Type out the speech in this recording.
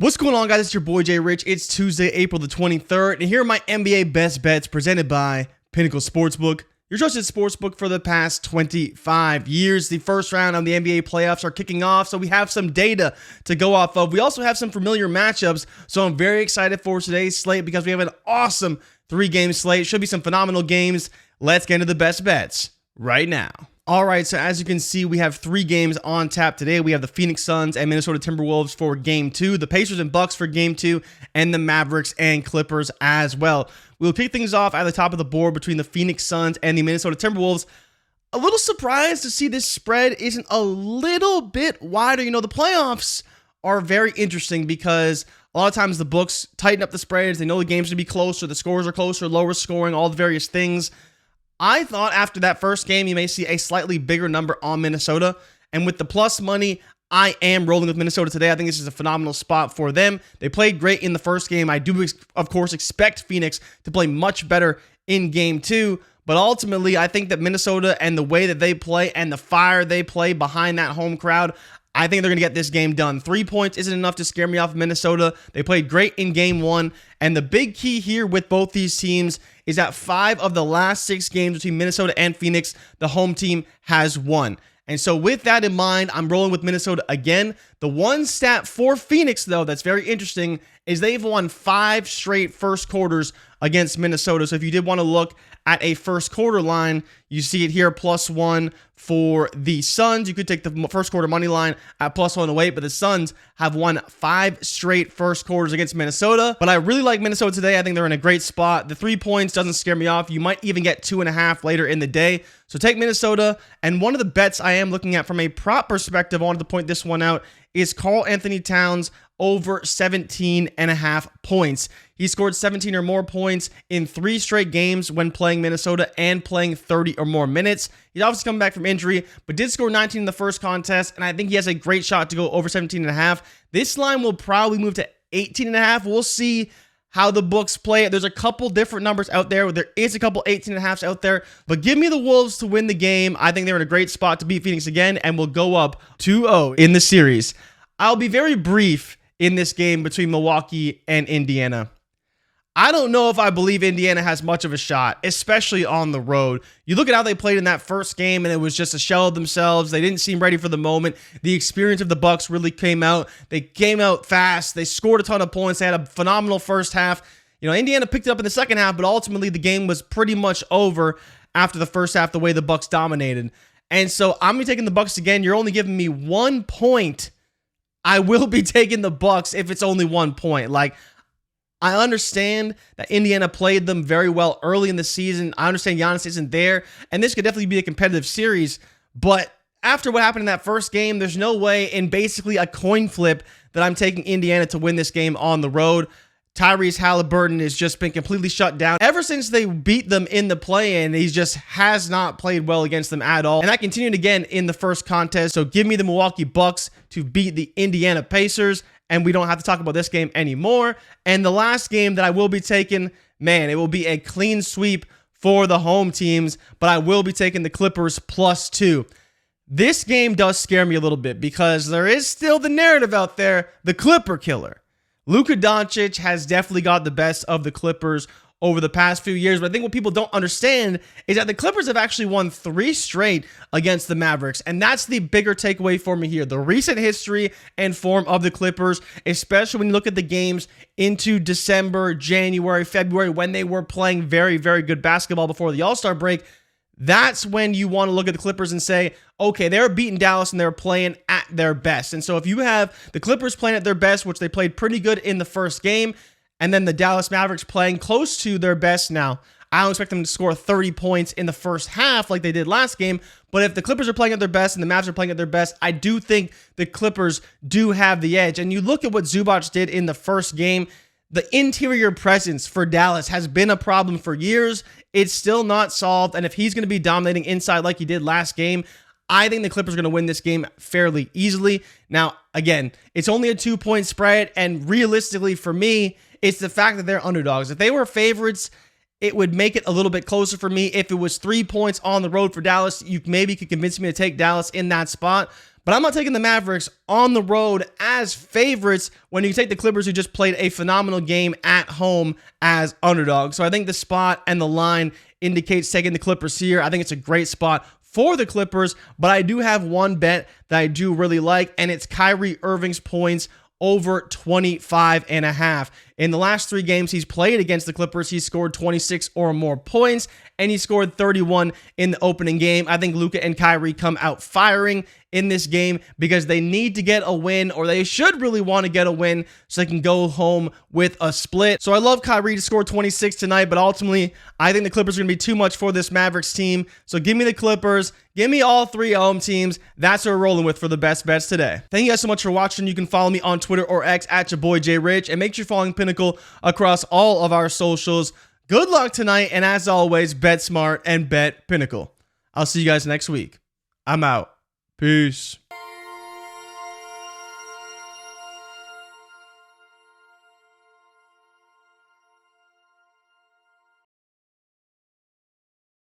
What's going on, guys? It's your boy Jay Rich. It's Tuesday, April the 23rd, and here are my NBA best bets presented by Pinnacle Sportsbook, your trusted sportsbook for the past 25 years. The first round of the NBA playoffs are kicking off, so we have some data to go off of. We also have some familiar matchups, so I'm very excited for today's slate because we have an awesome 3-game slate. Should be some phenomenal games. Let's get into the best bets right now. All right, so as you can see, we have 3 games on tap today. We have the Phoenix Suns and Minnesota Timberwolves for Game 2, the Pacers and Bucks for Game 2, and the Mavericks and Clippers as well. We'll kick things off at the top of the board between the Phoenix Suns and the Minnesota Timberwolves. A little surprised to see this spread isn't a little bit wider. You know, the playoffs are very interesting because a lot of times the books tighten up the spreads. They know the game's going to be closer, the scores are closer, lower scoring, all the various things. I thought after that first game, you may see a slightly bigger number on Minnesota. And with the plus money, I am rolling with Minnesota today. I think this is a phenomenal spot for them. They played great in the first game. I do, of course, expect Phoenix to play much better in Game 2. But ultimately, I think that Minnesota and the way that they play and the fire they play behind that home crowd, I think they're going to get this game done. 3 points isn't enough to scare me off of Minnesota. They played great in Game 1. And the big key here with both these teams is that 5 of the last 6 games between Minnesota and Phoenix, the home team has won. And so with that in mind, I'm rolling with Minnesota again. The one stat for Phoenix, though, that's very interesting is they've won 5 straight first quarters against Minnesota. So if you did want to look at a first quarter line, you see it here, +1 for the Suns. You could take the first quarter money line at +108, but the Suns have won 5 straight first quarters against Minnesota. But I really like Minnesota today. I think they're in a great spot. The 3 points doesn't scare me off. You might even get 2.5 later in the day. So take Minnesota. And one of the bets I am looking at from a prop perspective, I wanted to point this one out, is Karl-Anthony Towns over 17.5 points. He scored 17 or more points in 3 straight games when playing Minnesota and playing 30 or more minutes. He's obviously coming back from injury, but did score 19 in the first contest, and I think he has a great shot to go over 17.5. This line will probably move to 18.5. We'll see how the books play it. There's a couple different numbers out there. There is a couple 18.5s out there, but give me the Wolves to win the game. I think they're in a great spot to beat Phoenix again, and will go up 2-0 in the series. I'll be very brief in this game between Milwaukee and Indiana. I don't know if I believe Indiana has much of a shot, especially on the road. You look at how they played in that first game, and it was just a shell of themselves. They didn't seem ready for the moment. The experience of the Bucks really came out. They came out fast. They scored a ton of points. They had a phenomenal first half. You know, Indiana picked it up in the second half, but ultimately the game was pretty much over after the first half, the way the Bucks dominated. And so I'm going to be taking the Bucks again. You're only giving me 1 point. I will be taking the Bucks if it's only 1 point. Like, I understand that Indiana played them very well early in the season. I understand Giannis isn't there, and this could definitely be a competitive series. But after what happened in that first game, there's no way in basically a coin flip that I'm taking Indiana to win this game on the road. Tyrese Halliburton has just been completely shut down. Ever since they beat them in the play-in, he just has not played well against them at all. And that continued again in the first contest. So give me the Milwaukee Bucks to beat the Indiana Pacers, and we don't have to talk about this game anymore. And the last game that I will be taking, man, it will be a clean sweep for the home teams, but I will be taking the Clippers +2. This game does scare me a little bit because there is still the narrative out there, the Clipper killer. Luka Doncic has definitely got the best of the Clippers over the past few years, but I think what people don't understand is that the Clippers have actually won 3 straight against the Mavericks, and that's the bigger takeaway for me here. The recent history and form of the Clippers, especially when you look at the games into December, January, February, when they were playing very, very good basketball before the All-Star break. That's when you want to look at the Clippers and say, okay, they're beating Dallas and they're playing at their best. And so if you have the Clippers playing at their best, which they played pretty good in the first game, and then the Dallas Mavericks playing close to their best now, I don't expect them to score 30 points in the first half like they did last game. But if the Clippers are playing at their best and the Mavs are playing at their best, I do think the Clippers do have the edge. And you look at what Zubac did in the first game. The interior presence for Dallas has been a problem for years. It's still not solved. And if he's going to be dominating inside like he did last game, I think the Clippers are going to win this game fairly easily. Now, again, it's only a 2-point spread. And realistically for me, it's the fact that they're underdogs. If they were favorites, it would make it a little bit closer for me. If it was 3 points on the road for Dallas, you maybe could convince me to take Dallas in that spot. But I'm not taking the Mavericks on the road as favorites when you take the Clippers, who just played a phenomenal game at home, as underdogs. So I think the spot and the line indicates taking the Clippers here. I think it's a great spot for the Clippers, but I do have one bet that I do really like, and it's Kyrie Irving's points over 25.5. In the last 3 games he's played against the Clippers, he scored 26 or more points, and he scored 31 in the opening game. I think Luka and Kyrie come out firing in this game because they need to get a win, or they should really want to get a win so they can go home with a split. So I love Kyrie to score 26 tonight, but ultimately I think the Clippers are going to be too much for this Mavericks team. So give me the Clippers. Give me all 3 home teams. That's what we're rolling with for the best bets today. Thank you guys so much for watching. You can follow me on Twitter or X at your boy Jay Rich, and make sure you're following Pinnacle across all of our socials. Good luck tonight, and as always, bet smart and bet Pinnacle. I'll see you guys next week. I'm out. Peace.